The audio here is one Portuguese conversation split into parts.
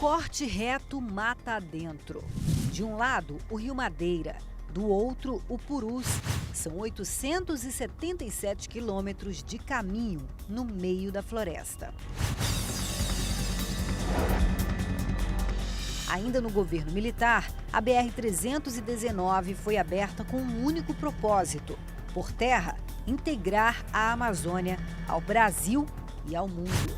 corte reto mata adentro. De um lado, o Rio Madeira, do outro, o Purus. São 877 quilômetros de caminho no meio da floresta. Ainda no governo militar, a BR-319 foi aberta com um único propósito: por terra, integrar a Amazônia ao Brasil e ao mundo.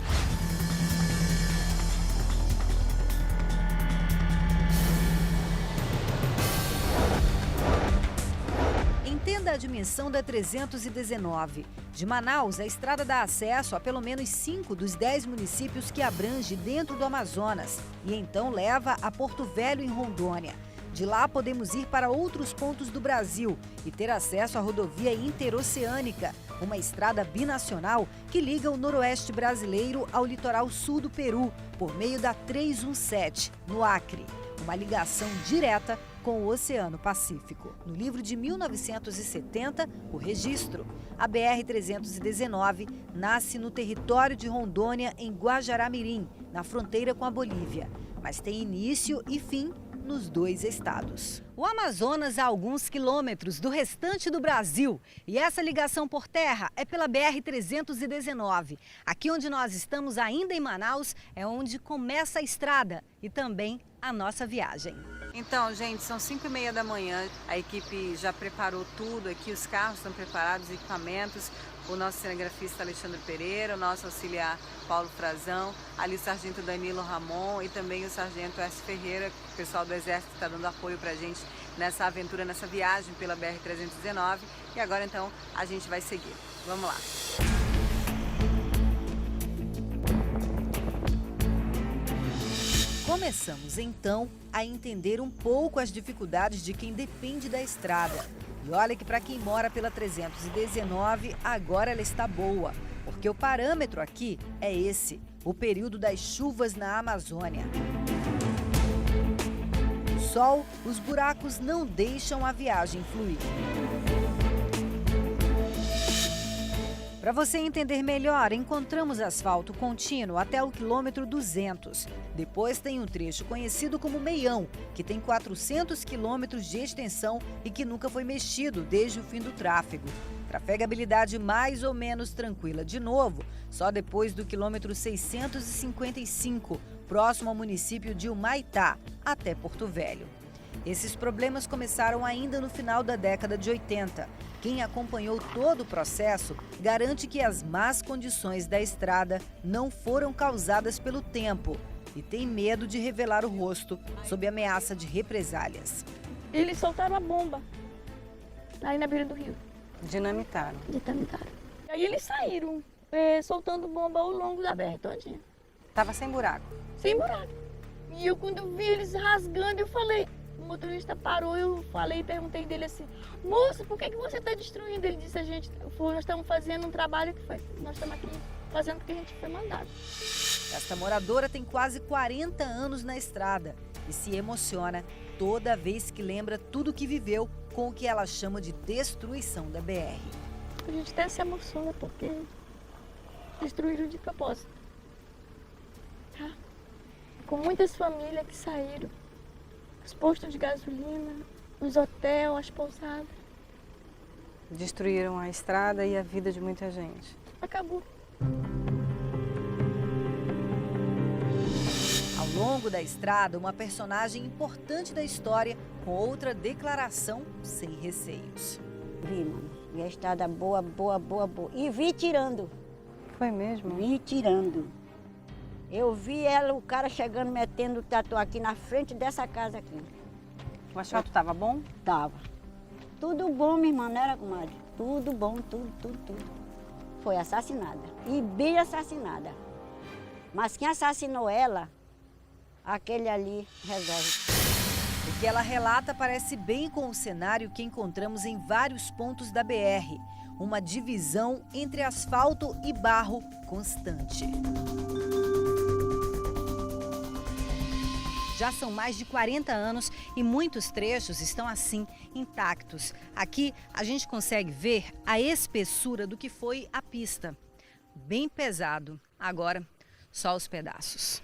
Entenda a dimensão da 319. De Manaus, a estrada dá acesso a pelo menos 5 dos 10 municípios que abrange dentro do Amazonas e então leva a Porto Velho, em Rondônia. De lá podemos ir para outros pontos do Brasil e ter acesso à rodovia interoceânica, uma estrada binacional que liga o noroeste brasileiro ao litoral sul do Peru, por meio da 317, no Acre. Uma ligação direta com o Oceano Pacífico. No livro de 1970, o registro. A BR-319 nasce no território de Rondônia, em Guajará-Mirim, na fronteira com a Bolívia, mas tem início e fim nos dois estados. O Amazonas a alguns quilômetros do restante do Brasil e essa ligação por terra é pela BR-319. Aqui onde nós estamos, ainda em Manaus, é onde começa a estrada e também a nossa viagem. Então, gente, são 5h30 da manhã, a equipe já preparou tudo aqui, os carros estão preparados, os equipamentos, o nosso cinegrafista Alexandre Pereira, o nosso auxiliar Paulo Frazão, ali o sargento Danilo Ramon e também o sargento S. Ferreira, o pessoal do Exército que está dando apoio para a gente nessa aventura, nessa viagem pela BR-319. E agora, então, a gente vai seguir. Vamos lá. Começamos, então, a entender um pouco as dificuldades de quem depende da estrada. E olha que para quem mora pela 319, agora ela está boa, porque o parâmetro aqui é esse, o período das chuvas na Amazônia. O sol, os buracos não deixam a viagem fluir. Para você entender melhor, encontramos asfalto contínuo até o quilômetro 200. Depois tem um trecho conhecido como Meião, que tem 400 quilômetros de extensão e que nunca foi mexido desde o fim do tráfego. Trafegabilidade mais ou menos tranquila de novo, só depois do quilômetro 655, próximo ao município de Humaitá, até Porto Velho. Esses problemas começaram ainda no final da década de 80. Quem acompanhou todo o processo garante que as más condições da estrada não foram causadas pelo tempo e tem medo de revelar o rosto sob ameaça de represálias. Eles soltaram a bomba aí na beira do rio. Dinamitaram. Aí eles saíram soltando bomba ao longo da BR todinha. Tava sem buraco. Sem buraco. E eu, quando vi eles rasgando, eu falei... O motorista parou, eu perguntei dele assim: moço, por que você está destruindo? Ele disse: nós estamos fazendo um trabalho nós estamos aqui fazendo o que a gente foi mandado. Esta moradora tem quase 40 anos na estrada e se emociona toda vez que lembra tudo que viveu com o que ela chama de destruição da BR. A gente até se emociona porque destruíram de propósito. Tá? Com muitas famílias que saíram. Os postos de gasolina, os hotéis, as pousadas. Destruíram a estrada e a vida de muita gente. Acabou. Ao longo da estrada, uma personagem importante da história com outra declaração sem receios. Vi, mano. Vi a estrada boa. E vi tirando. Foi mesmo? Vi tirando. Eu vi o cara chegando, metendo o tatu aqui na frente dessa casa aqui. O asfalto estava bom? Tava. Tudo bom, minha irmã, não era, comadre? Tudo bom, tudo. Foi assassinada. E bem assassinada. Mas quem assassinou ela, aquele ali resolve. O que ela relata parece bem com o cenário que encontramos em vários pontos da BR. Uma divisão entre asfalto e barro constante. Já são mais de 40 anos e muitos trechos estão assim, intactos. Aqui a gente consegue ver a espessura do que foi a pista. Bem pesado. Agora, só os pedaços.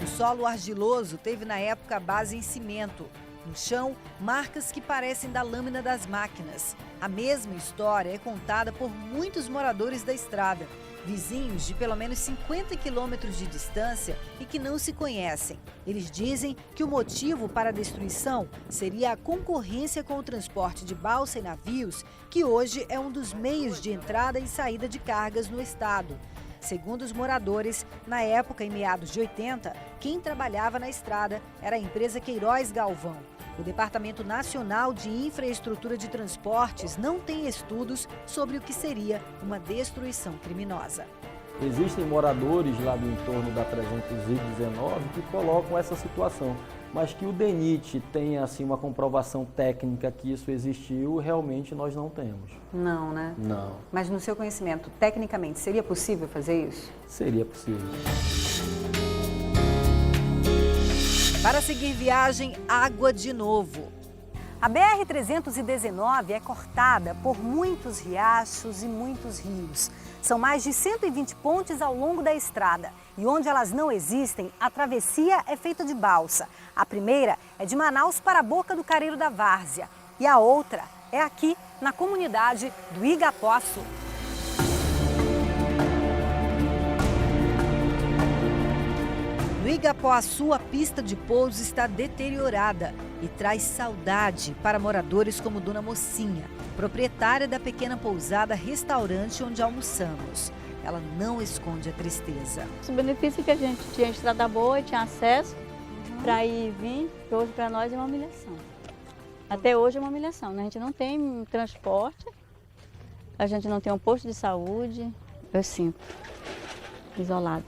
O solo argiloso teve na época a base em cimento. No chão, marcas que parecem da lâmina das máquinas. A mesma história é contada por muitos moradores da estrada, vizinhos de pelo menos 50 quilômetros de distância e que não se conhecem. Eles dizem que o motivo para a destruição seria a concorrência com o transporte de balsa e navios, que hoje é um dos meios de entrada e saída de cargas no estado. Segundo os moradores, na época, em meados de 80, quem trabalhava na estrada era a empresa Queiroz Galvão. O Departamento Nacional de Infraestrutura de Transportes não tem estudos sobre o que seria uma destruição criminosa. Existem moradores lá do entorno da 319 que colocam essa situação, mas que o DENIT tenha assim, uma comprovação técnica que isso existiu, realmente nós não temos. Não, né? Não. Mas no seu conhecimento, tecnicamente, seria possível fazer isso? Seria possível. Para seguir viagem, água de novo. A BR-319 é cortada por muitos riachos e muitos rios. São mais de 120 pontes ao longo da estrada. E onde elas não existem, a travessia é feita de balsa. A primeira é de Manaus para a Boca do Careiro da Várzea. E a outra é aqui, na comunidade do Igapoaçu. No Igapoaçu, a pista de pouso está deteriorada e traz saudade para moradores como Dona Mocinha, proprietária da pequena pousada-restaurante onde almoçamos. Ela não esconde a tristeza. Os benefícios que a gente tinha, estrada boa, tinha acesso para ir e vir, que hoje para nós é uma humilhação. Até hoje é uma humilhação, né? A gente não tem transporte, a gente não tem um posto de saúde, eu sinto, isolada.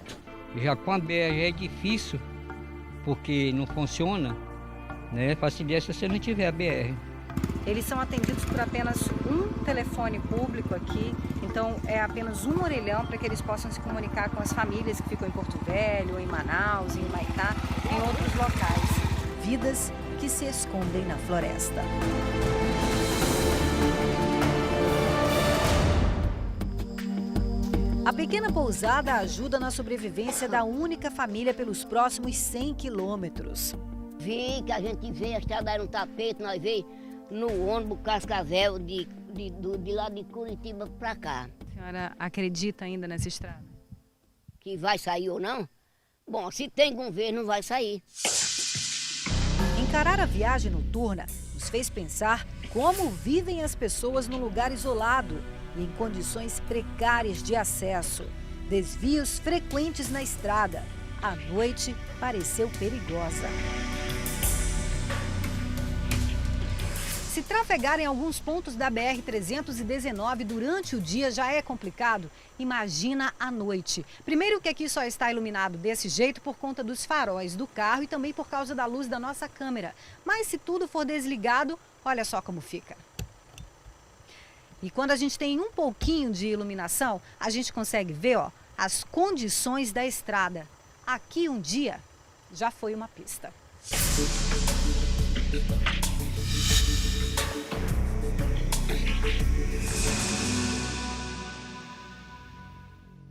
Já com a BR é difícil, porque não funciona, né? Facilita se você não tiver a BR. Eles são atendidos por apenas um telefone público aqui, então é apenas um orelhão para que eles possam se comunicar com as famílias que ficam em Porto Velho, em Manaus, em Humaitá, em outros locais. Vidas que se escondem na floresta. A pequena pousada ajuda na sobrevivência da única família pelos próximos 100 quilômetros. Vi que a gente veio, a estrada era um tapete, nós veio no ônibus Cascavel de lá de Curitiba para cá. A senhora acredita ainda nessa estrada? Que vai sair ou não? Bom, se tem governo, não vai sair. Encarar a viagem noturna nos fez pensar como vivem as pessoas num lugar isolado e em condições precárias de acesso. Desvios frequentes na estrada. A noite pareceu perigosa. Se trafegar em alguns pontos da BR-319 durante o dia já é complicado, imagina à noite. Primeiro que aqui só está iluminado desse jeito por conta dos faróis do carro e também por causa da luz da nossa câmera. Mas se tudo for desligado, olha só como fica. E quando a gente tem um pouquinho de iluminação, a gente consegue ver, ó, as condições da estrada. Aqui um dia já foi uma pista.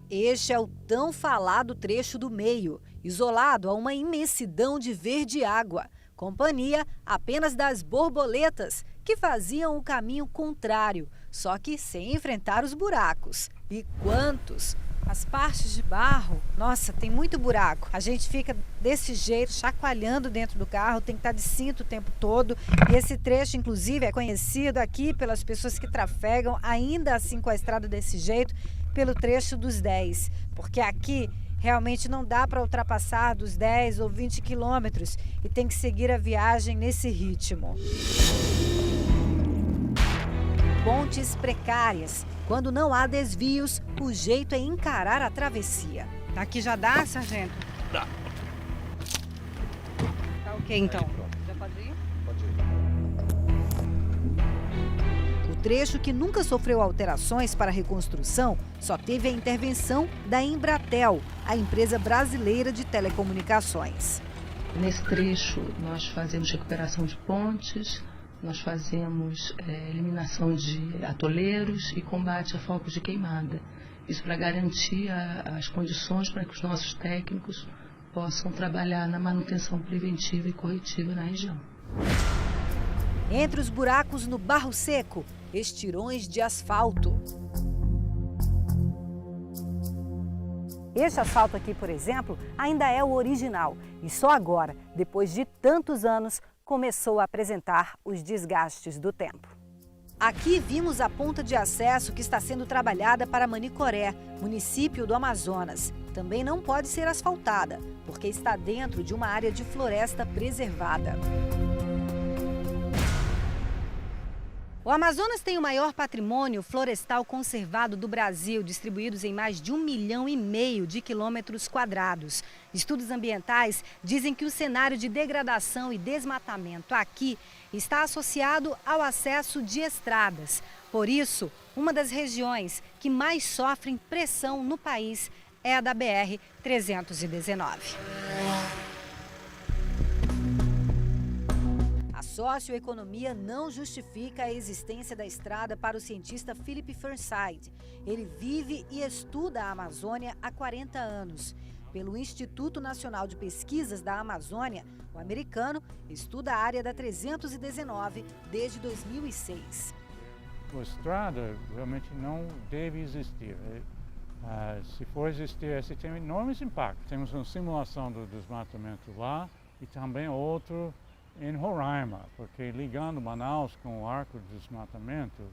Este é o tão falado trecho do meio, isolado a uma imensidão de verde água. Companhia apenas das borboletas, que faziam o caminho contrário, só que sem enfrentar os buracos. E quantos! As partes de barro, nossa, tem muito buraco. A gente fica desse jeito, chacoalhando dentro do carro, tem que estar de cinto o tempo todo. E esse trecho, inclusive, é conhecido aqui pelas pessoas que trafegam, ainda assim com a estrada desse jeito, pelo trecho dos 10. Porque aqui realmente não dá para ultrapassar dos 10 ou 20 quilômetros e tem que seguir a viagem nesse ritmo. Pontes precárias. Quando não há desvios, o jeito é encarar a travessia. Aqui já dá, sargento? Dá. Tá ok, então. Já pode ir? Pode ir. O trecho que nunca sofreu alterações para a reconstrução só teve a intervenção da Embratel, a empresa brasileira de telecomunicações. Nesse trecho, nós fazemos recuperação de pontes, nós fazemos eliminação de atoleiros e combate a focos de queimada. Isso para garantir as condições para que os nossos técnicos possam trabalhar na manutenção preventiva e corretiva na região. Entre os buracos no barro seco, estirões de asfalto. Este asfalto aqui, por exemplo, ainda é o original e só agora, depois de tantos anos, começou a apresentar os desgastes do tempo. Aqui vimos a ponta de acesso que está sendo trabalhada para Manicoré, município do Amazonas. Também não pode ser asfaltada, porque está dentro de uma área de floresta preservada. O Amazonas tem o maior patrimônio florestal conservado do Brasil, distribuídos em mais de 1,5 milhão de quilômetros quadrados. Estudos ambientais dizem que o cenário de degradação e desmatamento aqui está associado ao acesso de estradas. Por isso, uma das regiões que mais sofrem pressão no país é a da BR-319. A socioeconomia não justifica a existência da estrada para o cientista Philip Fernside. Ele vive e estuda a Amazônia há 40 anos. Pelo Instituto Nacional de Pesquisas da Amazônia, o americano estuda a área da 319 desde 2006. A estrada realmente não deve existir. Se for existir, esse tem enormes impactos. Temos uma simulação do desmatamento lá e também outro em Roraima, porque ligando Manaus com o arco de desmatamento,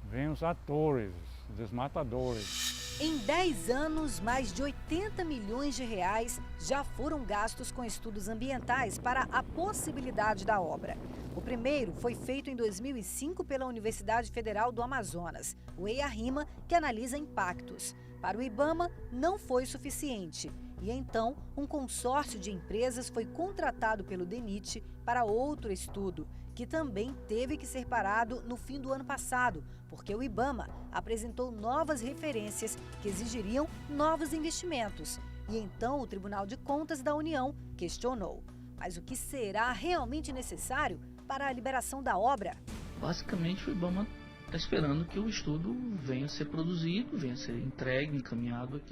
vem os atores, desmatadores. Em 10 anos, mais de 80 milhões de reais já foram gastos com estudos ambientais para a possibilidade da obra. O primeiro foi feito em 2005 pela Universidade Federal do Amazonas, o EIA-RIMA, que analisa impactos. Para o IBAMA, não foi suficiente. E então, um consórcio de empresas foi contratado pelo DENIT para outro estudo, que também teve que ser parado no fim do ano passado, porque o IBAMA apresentou novas referências que exigiriam novos investimentos. E então o Tribunal de Contas da União questionou. Mas o que será realmente necessário para a liberação da obra? Basicamente, o IBAMA está esperando que o estudo venha a ser produzido, venha a ser entregue, encaminhado,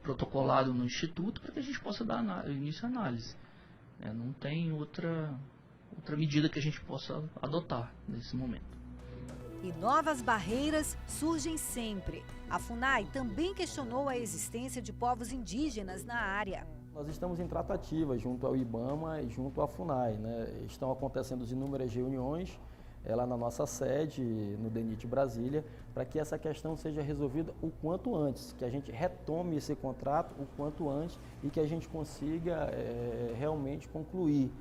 protocolado no Instituto, para que a gente possa dar início à análise. Não tem outra medida que a gente possa adotar nesse momento. E novas barreiras surgem sempre. A FUNAI também questionou a existência de povos indígenas na área. Nós estamos em tratativa junto ao IBAMA e junto à FUNAI, Estão acontecendo inúmeras reuniões lá na nossa sede, no DENIT Brasília, para que essa questão seja resolvida o quanto antes, que a gente retome esse contrato o quanto antes e que a gente consiga realmente concluir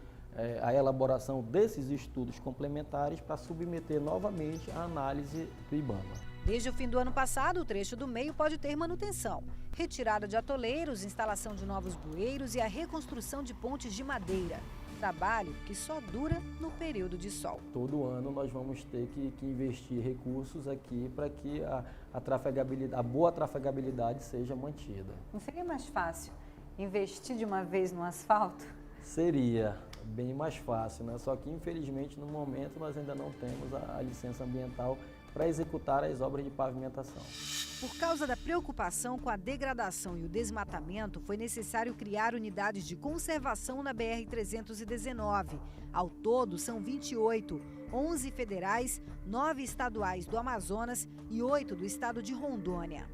a elaboração desses estudos complementares para submeter novamente à análise do IBAMA. Desde o fim do ano passado, o trecho do meio pode ter manutenção. Retirada de atoleiros, instalação de novos bueiros e a reconstrução de pontes de madeira. Trabalho que só dura no período de sol. Todo ano nós vamos ter que investir recursos aqui para que a boa trafegabilidade seja mantida. Não seria mais fácil investir de uma vez no asfalto? Seria bem mais fácil, Só que infelizmente no momento nós ainda não temos a licença ambiental para executar as obras de pavimentação. Por causa da preocupação com a degradação e o desmatamento, foi necessário criar unidades de conservação na BR-319. Ao todo, são 28, 11 federais, 9 estaduais do Amazonas e 8 do estado de Rondônia.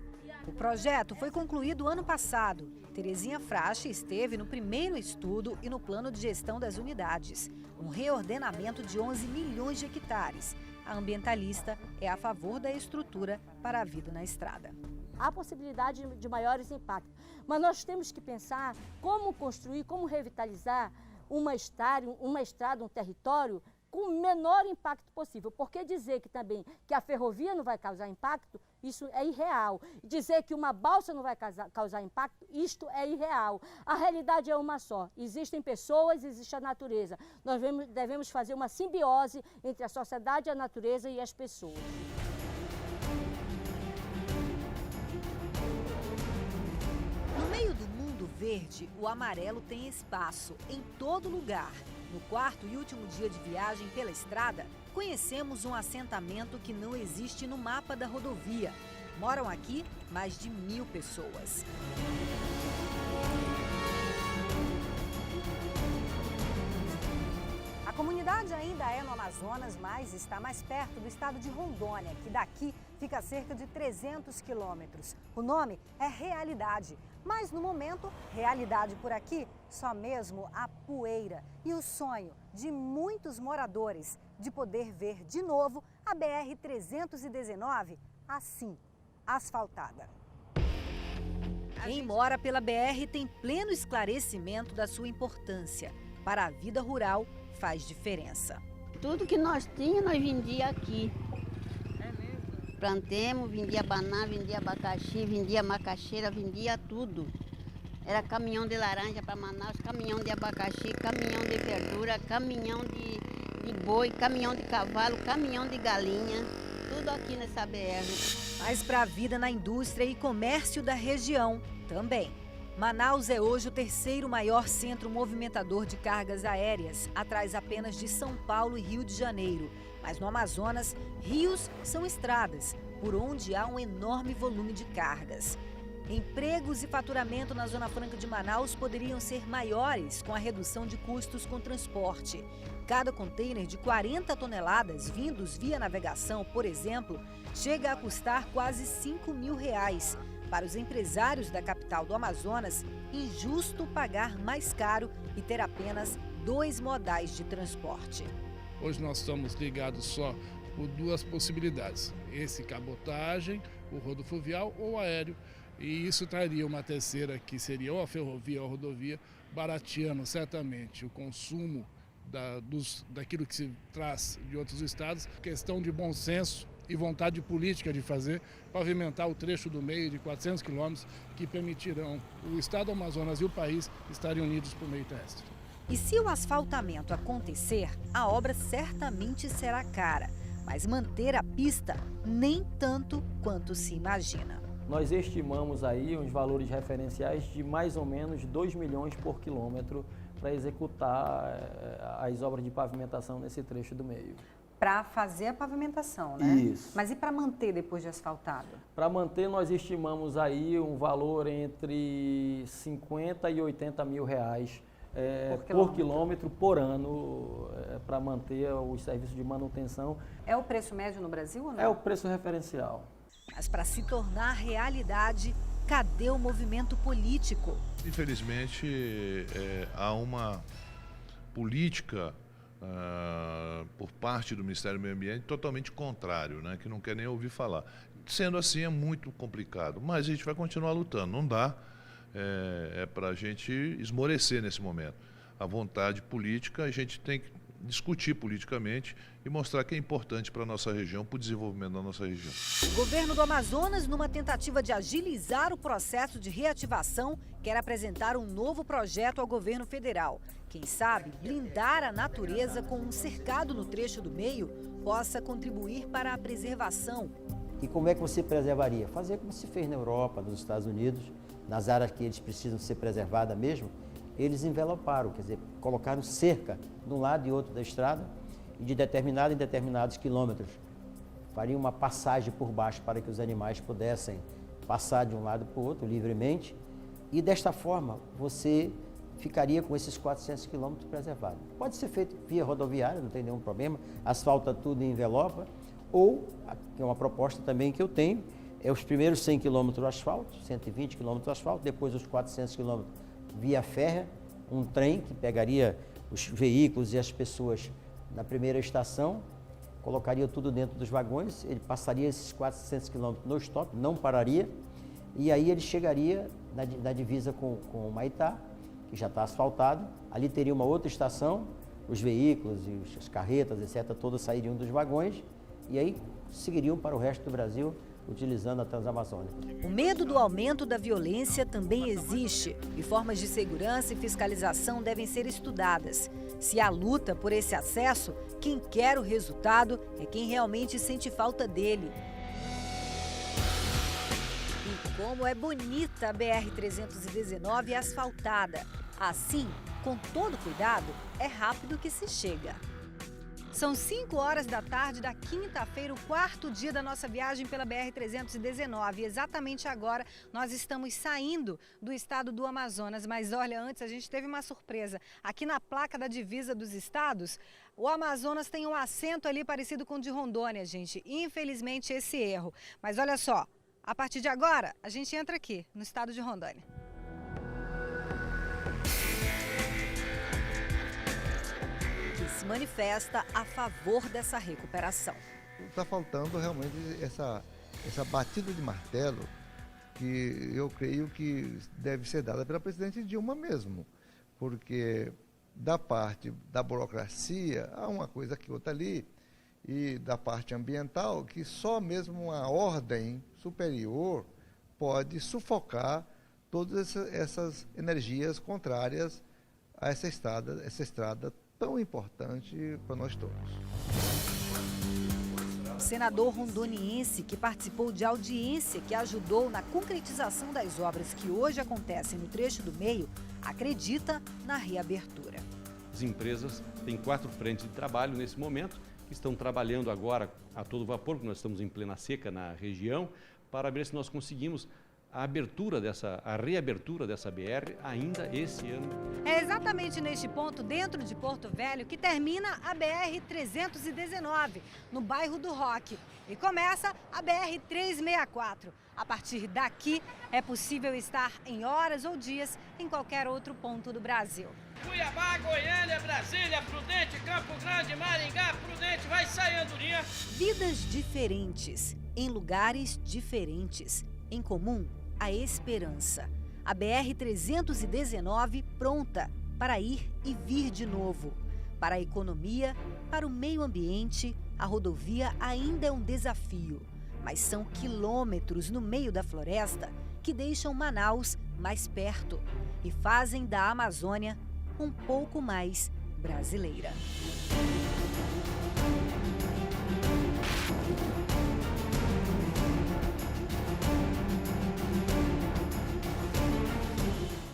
O projeto foi concluído ano passado. Terezinha Frache esteve no primeiro estudo e no plano de gestão das unidades. Um reordenamento de 11 milhões de hectares. A ambientalista é a favor da estrutura para a vida na estrada. Há possibilidade de maiores impactos, mas nós temos que pensar como construir, como revitalizar uma estrada, um território com o menor impacto possível. Porque dizer que também que a ferrovia não vai causar impacto, isso é irreal. Dizer que uma balsa não vai causar impacto, isto é irreal. A realidade é uma só. Existem pessoas, existe a natureza. Nós devemos fazer uma simbiose entre a sociedade, a natureza e as pessoas. No meio do mundo verde, o amarelo tem espaço em todo lugar. No quarto e último dia de viagem pela estrada, conhecemos um assentamento que não existe no mapa da rodovia. Moram aqui mais de 1000 pessoas. Grande ainda é no Amazonas, mas está mais perto do estado de Rondônia, que daqui fica a cerca de 300 quilômetros. O nome é Realidade, mas no momento, realidade por aqui, só mesmo a poeira e o sonho de muitos moradores de poder ver de novo a BR-319 assim, asfaltada. Quem mora pela BR tem pleno esclarecimento da sua importância. Para a vida rural, faz diferença. Tudo que nós tínhamos, nós vendia aqui. É mesmo? Plantemos, vendia banana, vendia abacaxi, vendia macaxeira, vendia tudo. Era caminhão de laranja para Manaus, caminhão de abacaxi, caminhão de verdura, caminhão de boi, caminhão de cavalo, caminhão de galinha. Tudo aqui nessa BR. Mas para a vida na indústria e comércio da região também. Manaus é hoje o terceiro maior centro movimentador de cargas aéreas, atrás apenas de São Paulo e Rio de Janeiro. Mas no Amazonas, rios são estradas, por onde há um enorme volume de cargas. Empregos e faturamento na Zona Franca de Manaus poderiam ser maiores com a redução de custos com transporte. Cada container de 40 toneladas vindos via navegação, por exemplo, chega a custar quase R$5 mil. Para os empresários da capital do Amazonas, injusto pagar mais caro e ter apenas 2 modais de transporte. Hoje nós estamos ligados só por 2 possibilidades, esse cabotagem, o rodofluvial ou aéreo. E isso traria uma terceira, que seria ou a ferrovia ou a rodovia, barateando certamente o consumo daquilo que se traz de outros estados. Questão de bom senso e vontade política de fazer, pavimentar o trecho do meio de 400 quilômetros que permitirão o estado do Amazonas e o país estarem unidos por meio terrestre. E se o asfaltamento acontecer, a obra certamente será cara, mas manter a pista nem tanto quanto se imagina. Nós estimamos aí uns valores referenciais de mais ou menos 2 milhões por quilômetro para executar as obras de pavimentação nesse trecho do meio. Para fazer a pavimentação, né? Isso. Mas e para manter depois de asfaltado? Para manter, nós estimamos aí um valor entre 50 e 80 mil reais por quilômetro por ano para manter o serviço de manutenção. É o preço médio no Brasil ou não? É o preço referencial. Mas para se tornar realidade, cadê o movimento político? Infelizmente, há uma política por parte do Ministério do Meio Ambiente totalmente contrário, né, que não quer nem ouvir falar. Sendo assim, é muito complicado, mas a gente vai continuar lutando, não dá para a gente esmorecer nesse momento. A vontade política, a gente tem que discutir politicamente e mostrar que é importante para a nossa região, para o desenvolvimento da nossa região. O governo do Amazonas, numa tentativa de agilizar o processo de reativação, quer apresentar um novo projeto ao governo federal. Quem sabe, blindar a natureza com um cercado no trecho do meio possa contribuir para a preservação. E como é que você preservaria? Fazer como se fez na Europa, nos Estados Unidos, nas áreas que eles precisam ser preservadas mesmo, eles enveloparam, quer dizer, colocaram cerca de um lado e outro da estrada e de determinado em determinados quilômetros. Fariam uma passagem por baixo para que os animais pudessem passar de um lado para o outro livremente e desta forma você ficaria com esses 400 quilômetros preservados. Pode ser feito via rodoviária, não tem nenhum problema, asfalta tudo e envelopa, ou, que é uma proposta também que eu tenho, é os primeiros 100 quilômetros asfalto, 120 quilômetros asfalto, depois os 400 quilômetros via férrea, um trem que pegaria os veículos e as pessoas na primeira estação, colocaria tudo dentro dos vagões, ele passaria esses 400 quilômetros no stop, não pararia, e aí ele chegaria na divisa com o Maitá, que já está asfaltado, ali teria uma outra estação, os veículos e as carretas, etc., todas sairiam dos vagões, e aí seguiriam para o resto do Brasil, utilizando a Transamazônica. O medo do aumento da violência também existe e formas de segurança e fiscalização devem ser estudadas. Se há luta por esse acesso, quem quer o resultado é quem realmente sente falta dele. E como é bonita a BR-319 asfaltada. Assim, com todo cuidado, é rápido que se chega. São 5 horas da tarde da quinta-feira, o 4º dia da nossa viagem pela BR-319. E exatamente agora nós estamos saindo do estado do Amazonas. Mas olha, antes a gente teve uma surpresa. Aqui na placa da divisa dos estados, o Amazonas tem um acento ali parecido com o de Rondônia, gente. Infelizmente esse erro. Mas olha só, a partir de agora a gente entra aqui no estado de Rondônia. Se manifesta a favor dessa recuperação. Está faltando realmente essa batida de martelo que eu creio que deve ser dada pela presidente Dilma mesmo, porque da parte da burocracia há uma coisa aqui, outra ali, e da parte ambiental que só mesmo uma ordem superior pode sufocar todas essas energias contrárias a essa estrada tão importante para nós todos. O senador rondoniense que participou de audiência que ajudou na concretização das obras que hoje acontecem no trecho do meio, acredita na reabertura. As empresas têm 4 frentes de trabalho nesse momento, que estão trabalhando agora a todo vapor, porque nós estamos em plena seca na região, para ver se nós conseguimos a reabertura dessa BR ainda esse ano. É exatamente neste ponto, dentro de Porto Velho, que termina a BR-319, no bairro do Roque, e começa a BR-364. A partir daqui, é possível estar em horas ou dias em qualquer outro ponto do Brasil. Cuiabá, Goiânia, Brasília, Prudente, Campo Grande, Maringá, Prudente, vai sair Andorinha. Vidas diferentes, em lugares diferentes. Em comum, a esperança. A BR-319 pronta para ir e vir de novo. Para a economia, para o meio ambiente, a rodovia ainda é um desafio. Mas são quilômetros no meio da floresta que deixam Manaus mais perto e fazem da Amazônia um pouco mais brasileira.